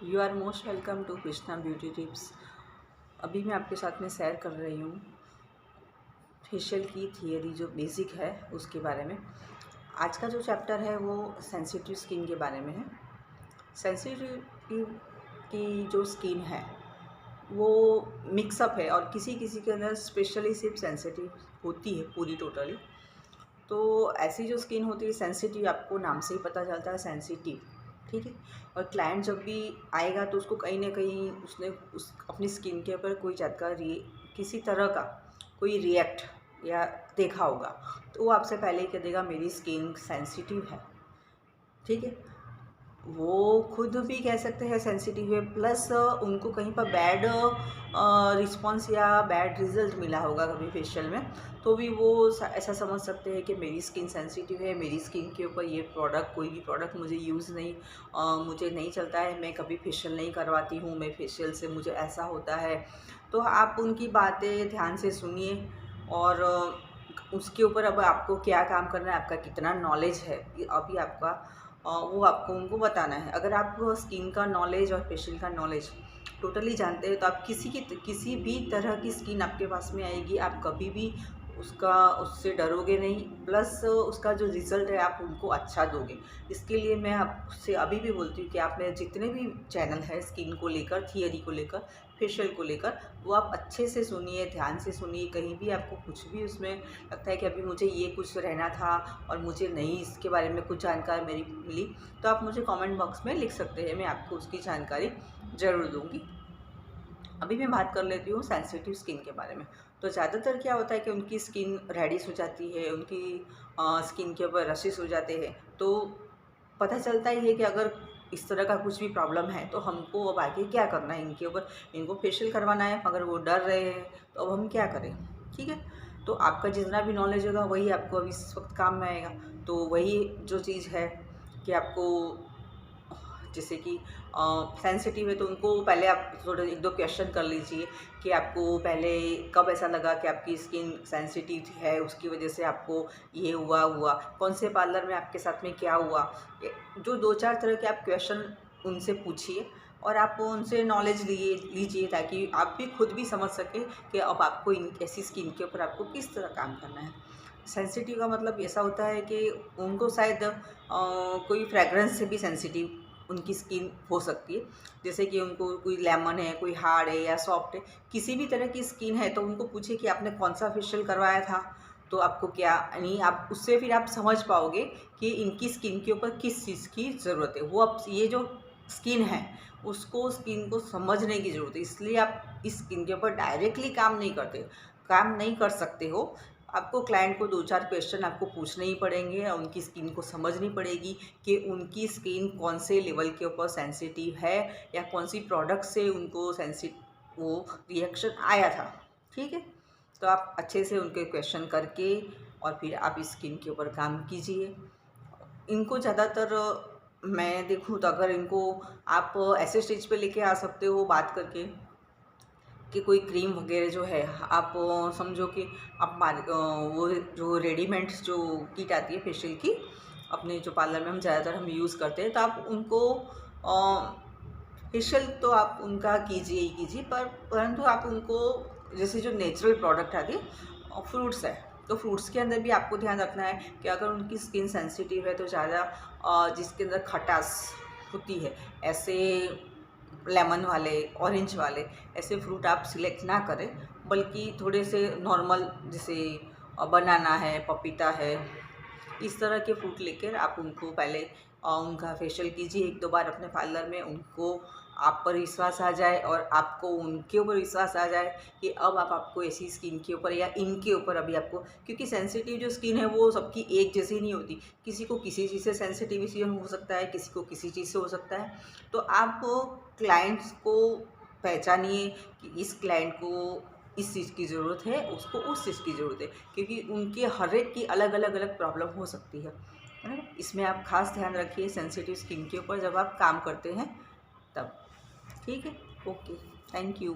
You are most welcome to Krishna beauty tips. अभी मैं आपके साथ में शेयर कर रही हूँ फेशियल की थियरी जो बेसिक है उसके बारे में। आज का जो चैप्टर है वो सेंसिटिव स्किन के बारे में है। सेंसिटिव की जो स्किन है वो मिक्सअप है और किसी किसी के अंदर स्पेशली सिर्फ सेंसिटिव होती है पूरी टोटली। तो ऐसी जो स्किन होती है सेंसिटिव, आपको नाम से ही पता चलता है सेंसिटिव, ठीक है। और क्लाइंट जब भी आएगा तो उसको कहीं ना कहीं उसने उस अपनी स्किन के ऊपर कोई जात का किसी तरह का कोई रिएक्ट या देखा होगा, तो वो आपसे पहले ही कह देगा मेरी स्किन सेंसिटिव है, ठीक है। वो खुद भी कह सकते हैं सेंसिटिव है, प्लस उनको कहीं पर बैड रिस्पॉन्स या बैड रिजल्ट मिला होगा कभी फेशियल में, तो भी वो ऐसा समझ सकते हैं कि मेरी स्किन सेंसिटिव है, मेरी स्किन के ऊपर ये प्रोडक्ट, कोई भी प्रोडक्ट मुझे यूज़ नहीं मुझे नहीं चलता है, मैं कभी फेशियल नहीं करवाती हूँ, मैं फेशियल से मुझे ऐसा होता है। तो आप उनकी बातें ध्यान से सुनिए और उसके ऊपर अब आपको क्या काम करना है, आपका कितना नॉलेज है अभी आपका वो आपको उनको बताना है। अगर आप स्किन का नॉलेज और फेशियल का नॉलेज टोटली जानते हैं तो आप किसी भी तरह की स्किन आपके पास में आएगी, आप कभी भी उससे डरोगे नहीं, प्लस उसका जो रिज़ल्ट है आप उनको अच्छा दोगे। इसके लिए मैं आपसे अभी भी बोलती हूँ कि आप मेरे जितने भी चैनल है स्किन को लेकर, थियरी को लेकर, फेशियल को लेकर, वो आप अच्छे से सुनिए, ध्यान से सुनिए। कहीं भी आपको कुछ भी उसमें लगता है कि अभी मुझे ये कुछ रहना था और मुझे नहीं इसके बारे में कुछ जानकारी मेरी मिली, तो आप मुझे कमेंट बॉक्स में लिख सकते हैं, मैं आपको उसकी जानकारी ज़रूर दूँगी। अभी मैं बात कर लेती हूँ सेंसिटिव स्किन के बारे में। तो ज़्यादातर क्या होता है कि उनकी स्किन रेडिश हो जाती है, उनकी स्किन के ऊपर रशेस हो जाते हैं। तो पता चलता ही है कि अगर इस तरह का कुछ भी प्रॉब्लम है तो हमको अब आगे क्या करना है, इनके ऊपर इनको फेशियल करवाना है। अगर वो डर रहे हैं तो अब हम क्या करें, ठीक है। तो आपका जितना भी नॉलेज होगा वही आपको अभी इस वक्त काम में आएगा। तो वही जो चीज़ है कि आपको जैसे कि सेंसिटिव है तो उनको पहले आप थोड़ा एक दो क्वेश्चन कर लीजिए कि आपको पहले कब ऐसा लगा कि आपकी स्किन सेंसिटिव है, उसकी वजह से आपको ये हुआ कौन से पार्लर में आपके साथ में क्या हुआ। जो दो चार तरह के आप क्वेश्चन उनसे पूछिए और आप उनसे नॉलेज लीजिए ताकि आप भी खुद भी समझ सकें कि अब आपको इन ऐसी स्किन के ऊपर आपको किस तरह काम करना है। सेंसिटिव का मतलब ऐसा होता है कि उनको शायद कोई फ्रेगरेंस से भी सेंसिटिव उनकी स्किन हो सकती है। जैसे कि उनको कोई लेमन है, कोई हार्ड है या सॉफ्ट है, किसी भी तरह की स्किन है तो उनको पूछिए कि आपने कौन सा फेशियल करवाया था, तो आपको क्या यानी आप उससे फिर आप समझ पाओगे कि इनकी स्किन के ऊपर किस चीज़ की ज़रूरत है। वो अब ये जो स्किन है उसको स्किन को समझने की ज़रूरत है, इसलिए आप इस स्किन के ऊपर डायरेक्टली काम नहीं कर सकते हो। आपको क्लाइंट को दो चार क्वेश्चन आपको पूछने ही पड़ेंगे और उनकी स्किन को समझनी पड़ेगी कि उनकी स्किन कौन से लेवल के ऊपर सेंसिटिव है या कौन सी प्रोडक्ट से उनको वो रिएक्शन आया था, ठीक है। तो आप अच्छे से उनके क्वेश्चन करके और फिर आप इस स्किन के ऊपर काम कीजिए। इनको ज़्यादातर मैं देखूँ तो अगर इनको आप ऐसे स्टेज पे लेके आ सकते हो बात करके कि कोई क्रीम वगैरह जो है आप समझो कि आप वो जो रेडीमेड जो किट आती है फेशियल की, अपने जो पार्लर में हम ज़्यादातर हम यूज़ करते हैं, तो आप उनको फेशियल तो आप उनका कीजिए ही कीजिए, परंतु आप उनको जैसे जो नेचुरल प्रोडक्ट आती है फ्रूट्स है, तो फ्रूट्स के अंदर भी आपको ध्यान रखना है कि अगर उनकी स्किन सेंसिटिव है तो ज़्यादा जिसके अंदर खटास होती है, ऐसे लेमन वाले, ऑरेंज वाले ऐसे फ्रूट आप सिलेक्ट ना करें, बल्कि थोड़े से नॉर्मल जैसे बनाना है, पपीता है, इस तरह के फ्रूट लेकर आप उनको पहले उनका फेशियल कीजिए एक दो बार अपने पार्लर में। उनको आप पर विश्वास आ जाए और आपको उनके ऊपर विश्वास आ जाए कि अब आप आपको ऐसी स्किन के ऊपर या इनके ऊपर अभी आपको, क्योंकि सेंसिटिव जो स्किन है वो सबकी एक जैसी नहीं होती, किसी को किसी चीज़ से सेंसिटिविटी हो सकता है, किसी को किसी चीज़ से हो सकता है। तो आप क्लाइंट्स को पहचानिए कि इस क्लाइंट को इस चीज़ की ज़रूरत है, उसको उस चीज़ की ज़रूरत है, क्योंकि उनके हर एक की अलग प्रॉब्लम हो सकती है ना। इसमें आप खास ध्यान रखिए सेंसिटिव स्किन के ऊपर जब आप काम करते हैं तब, ठीक है। Okay, thank you.